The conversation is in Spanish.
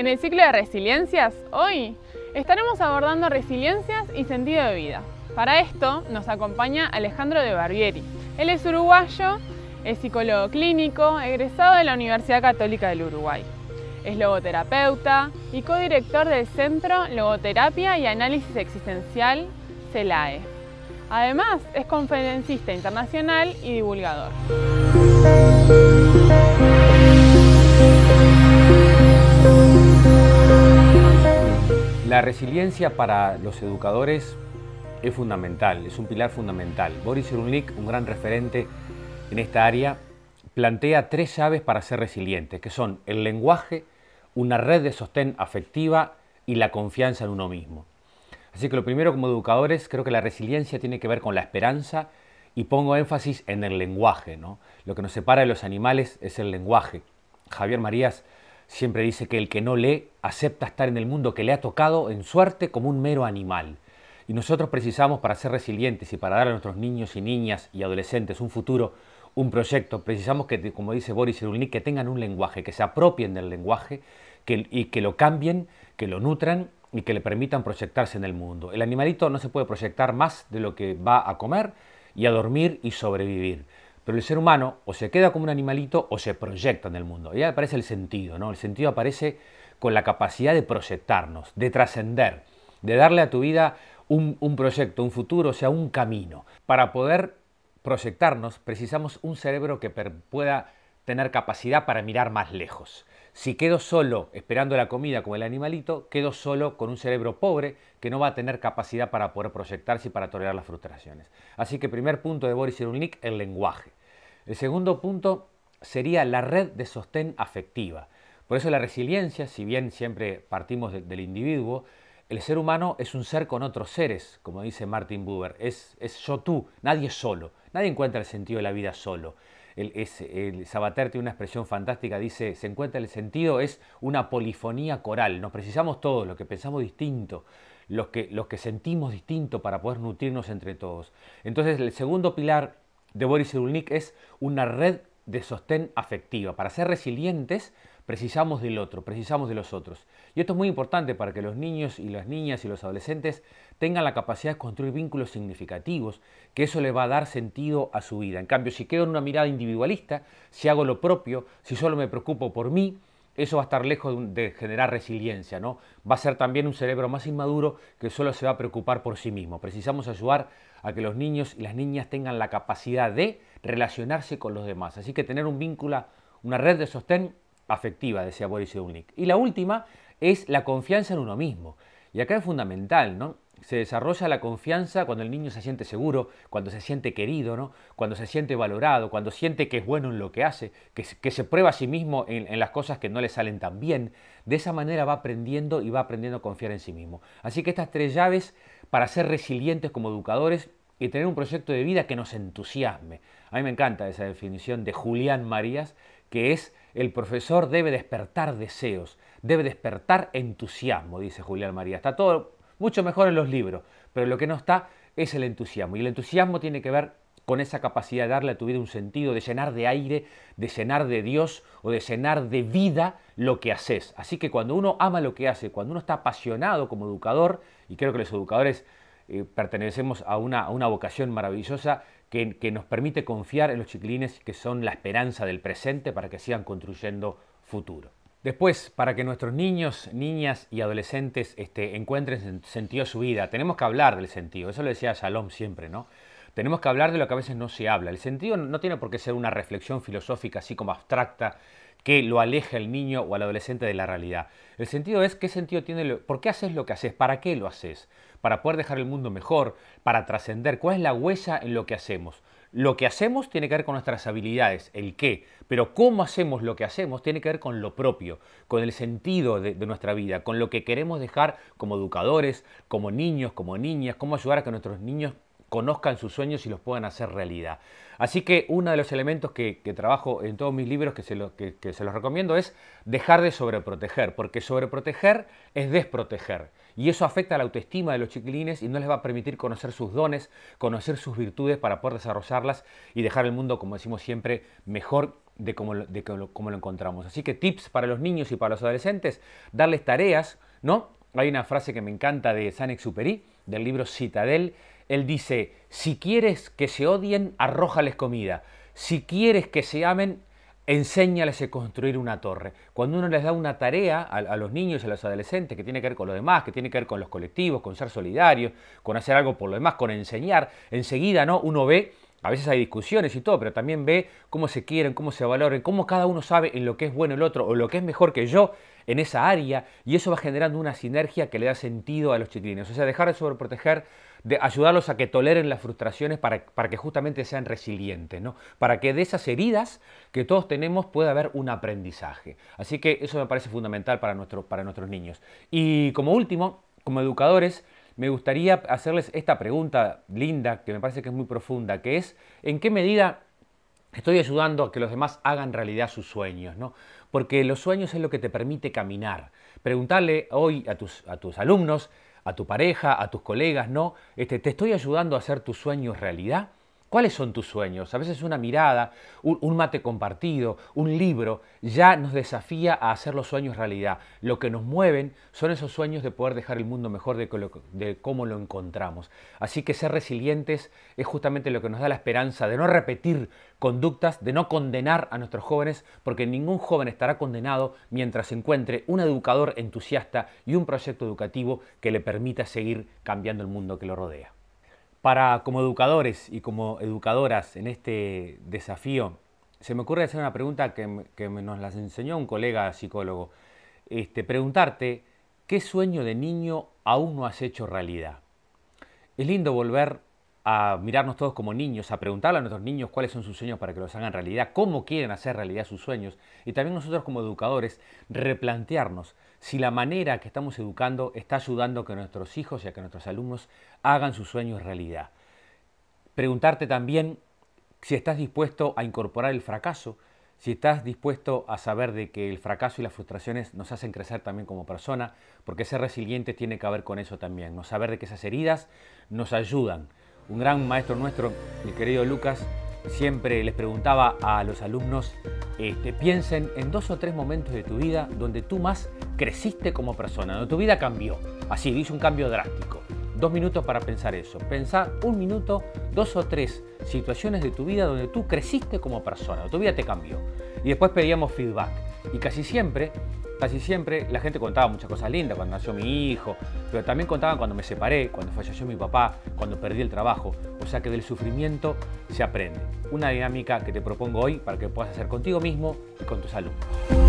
En el ciclo de resiliencias, hoy estaremos abordando resiliencias y sentido de vida. Para esto nos acompaña Alejandro de Barbieri. Él es uruguayo, es psicólogo clínico, egresado de la Universidad Católica del Uruguay. Es logoterapeuta y codirector del Centro Logoterapia y Análisis Existencial, CELAE. Además, es conferencista internacional y divulgador. La resiliencia para los educadores es fundamental, es un pilar fundamental. Boris Cyrulnik, un gran referente en esta área, plantea 3 llaves para ser resilientes, que son el lenguaje, una red de sostén afectiva y la confianza en uno mismo. Así que lo primero, como educadores, creo que la resiliencia tiene que ver con la esperanza y pongo énfasis en el lenguaje, ¿no? Lo que nos separa de los animales es el lenguaje. Javier Marías siempre dice que el que no lee acepta estar en el mundo que le ha tocado en suerte como un mero animal. Y nosotros precisamos, para ser resilientes y para dar a nuestros niños y niñas y adolescentes un futuro, un proyecto, precisamos que, como dice Boris Cyrulnik, que tengan un lenguaje, que se apropien del lenguaje y que lo cambien, que lo nutran y que le permitan proyectarse en el mundo. El animalito no se puede proyectar más de lo que va a comer y a dormir y sobrevivir. Pero el ser humano o se queda como un animalito o se proyecta en el mundo. Y ahí aparece el sentido, ¿no? El sentido aparece con la capacidad de proyectarnos, de trascender, de darle a tu vida un proyecto, un futuro, o sea, un camino. Para poder proyectarnos precisamos un cerebro que pueda tener capacidad para mirar más lejos. Si quedo solo esperando la comida como el animalito, quedo solo con un cerebro pobre que no va a tener capacidad para poder proyectarse y para tolerar las frustraciones. Así que primer punto de Boris Cyrulnik, el lenguaje. El segundo punto sería la red de sostén afectiva. Por eso la resiliencia, si bien siempre partimos del individuo, el ser humano es un ser con otros seres, como dice Martin Buber, es yo-tú, nadie es solo, nadie encuentra el sentido de la vida solo. El Sabater tiene una expresión fantástica, dice, se encuentra el sentido, es una polifonía coral, nos precisamos todos, los que pensamos distinto, los que sentimos distinto para poder nutrirnos entre todos. Entonces el segundo pilar de Boris Cyrulnik es una red de sostén afectiva. Para ser resilientes precisamos del otro, precisamos de los otros. Y esto es muy importante para que los niños y las niñas y los adolescentes tengan la capacidad de construir vínculos significativos, que eso le va a dar sentido a su vida. En cambio, si quedo en una mirada individualista, si hago lo propio, si solo me preocupo por mí, eso va a estar lejos de generar resiliencia, ¿no? Va a ser también un cerebro más inmaduro que solo se va a preocupar por sí mismo. Precisamos ayudar a que los niños y las niñas tengan la capacidad de relacionarse con los demás. Así que tener un vínculo, una red de sostén afectiva, decía Boris Cyrulnik. Y la última es la confianza en uno mismo. Y acá es fundamental, ¿no? Se desarrolla la confianza cuando el niño se siente seguro, cuando se siente querido, ¿no? Cuando se siente valorado, cuando siente que es bueno en lo que hace, que se prueba a sí mismo en las cosas que no le salen tan bien. De esa manera va aprendiendo y va aprendiendo a confiar en sí mismo. Así que estas 3 llaves para ser resilientes como educadores y tener un proyecto de vida que nos entusiasme. A mí me encanta esa definición de Julián Marías, que es: el profesor debe despertar deseos, debe despertar entusiasmo, dice Julián Marías. Está todo mucho mejor en los libros, pero lo que no está es el entusiasmo. Y el entusiasmo tiene que ver con esa capacidad de darle a tu vida un sentido, de llenar de aire, de llenar de Dios o de llenar de vida lo que haces. Así que cuando uno ama lo que hace, cuando uno está apasionado como educador, y creo que los educadores pertenecemos a una vocación maravillosa que nos permite confiar en los chiquilines que son la esperanza del presente para que sigan construyendo futuro. Después, para que nuestros niños, niñas y adolescentes encuentren sentido a su vida, tenemos que hablar del sentido. Eso lo decía Shalom siempre, ¿no? Tenemos que hablar de lo que a veces no se habla. El sentido no tiene por qué ser una reflexión filosófica así como abstracta que lo aleje al niño o al adolescente de la realidad. El sentido es qué sentido tiene, por qué haces lo que haces, para qué lo haces, para poder dejar el mundo mejor, para trascender, cuál es la huella en lo que hacemos. Lo que hacemos tiene que ver con nuestras habilidades, el qué, pero cómo hacemos lo que hacemos tiene que ver con lo propio, con el sentido de nuestra vida, con lo que queremos dejar como educadores, como niños, como niñas, cómo ayudar a que nuestros niños conozcan sus sueños y los puedan hacer realidad. Así que uno de los elementos que trabajo en todos mis libros, que se los recomiendo, es dejar de sobreproteger, porque sobreproteger es desproteger. Y eso afecta a la autoestima de los chiquilines y no les va a permitir conocer sus dones, conocer sus virtudes para poder desarrollarlas y dejar el mundo, como decimos siempre, mejor cómo lo encontramos. Así que tips para los niños y para los adolescentes, darles tareas, ¿no? Hay una frase que me encanta de Saint-Exupéry, del libro Citadel. Él dice, si quieres que se odien, arrójales comida. Si quieres que se amen, enséñales a construir una torre. Cuando uno les da una tarea a los niños y a los adolescentes que tiene que ver con lo demás, que tiene que ver con los colectivos, con ser solidarios, con hacer algo por lo demás, con enseñar, enseguida, ¿no? Uno ve, a veces hay discusiones y todo, pero también ve cómo se quieren, cómo se valoran, cómo cada uno sabe en lo que es bueno el otro o lo que es mejor que yo en esa área, y eso va generando una sinergia que le da sentido a los chiquilines. O sea, dejar de sobreproteger, de ayudarlos a que toleren las frustraciones para que justamente sean resilientes, ¿no? Para que de esas heridas que todos tenemos pueda haber un aprendizaje. Así que eso me parece fundamental para nuestros niños. Y como último, como educadores, me gustaría hacerles esta pregunta linda, que me parece que es muy profunda, que es, ¿en qué medida estoy ayudando a que los demás hagan realidad sus sueños, ¿no? Porque los sueños es lo que te permite caminar. Preguntarle hoy a tus alumnos, a tu pareja, a tus colegas, ¿no? ¿Te estoy ayudando a hacer tus sueños realidad? ¿Cuáles son tus sueños? A veces una mirada, un mate compartido, un libro, ya nos desafía a hacer los sueños realidad. Lo que nos mueven son esos sueños de poder dejar el mundo mejor de cómo lo encontramos. Así que ser resilientes es justamente lo que nos da la esperanza de no repetir conductas, de no condenar a nuestros jóvenes, porque ningún joven estará condenado mientras encuentre un educador entusiasta y un proyecto educativo que le permita seguir cambiando el mundo que lo rodea. Como educadores y como educadoras en este desafío, se me ocurre hacer una pregunta que nos las enseñó un colega psicólogo. Preguntarte, ¿qué sueño de niño aún no has hecho realidad? Es lindo volver a mirarnos todos como niños, a preguntarle a nuestros niños cuáles son sus sueños para que los hagan realidad, cómo quieren hacer realidad sus sueños, y también nosotros como educadores replantearnos si la manera que estamos educando está ayudando a que nuestros hijos y a que nuestros alumnos hagan sus sueños realidad. Preguntarte también si estás dispuesto a incorporar el fracaso, si estás dispuesto a saber de que el fracaso y las frustraciones nos hacen crecer también como persona, porque ser resiliente tiene que ver con eso también, ¿no? Saber de que esas heridas nos ayudan. Un gran maestro nuestro, el querido Lucas, siempre les preguntaba a los alumnos, piensen en 2 o 3 momentos de tu vida donde tú más creciste como persona, donde tu vida cambió. Así, hizo un cambio drástico. 2 minutos para pensar eso. Pensá 1 minuto, 2 o 3 situaciones de tu vida donde tú creciste como persona, donde tu vida te cambió. Y después pedíamos feedback. Y casi siempre la gente contaba muchas cosas lindas, cuando nació mi hijo, pero también contaban cuando me separé, cuando falleció mi papá, cuando perdí el trabajo. O sea que del sufrimiento se aprende. Una dinámica que te propongo hoy para que puedas hacer contigo mismo y con tus alumnos.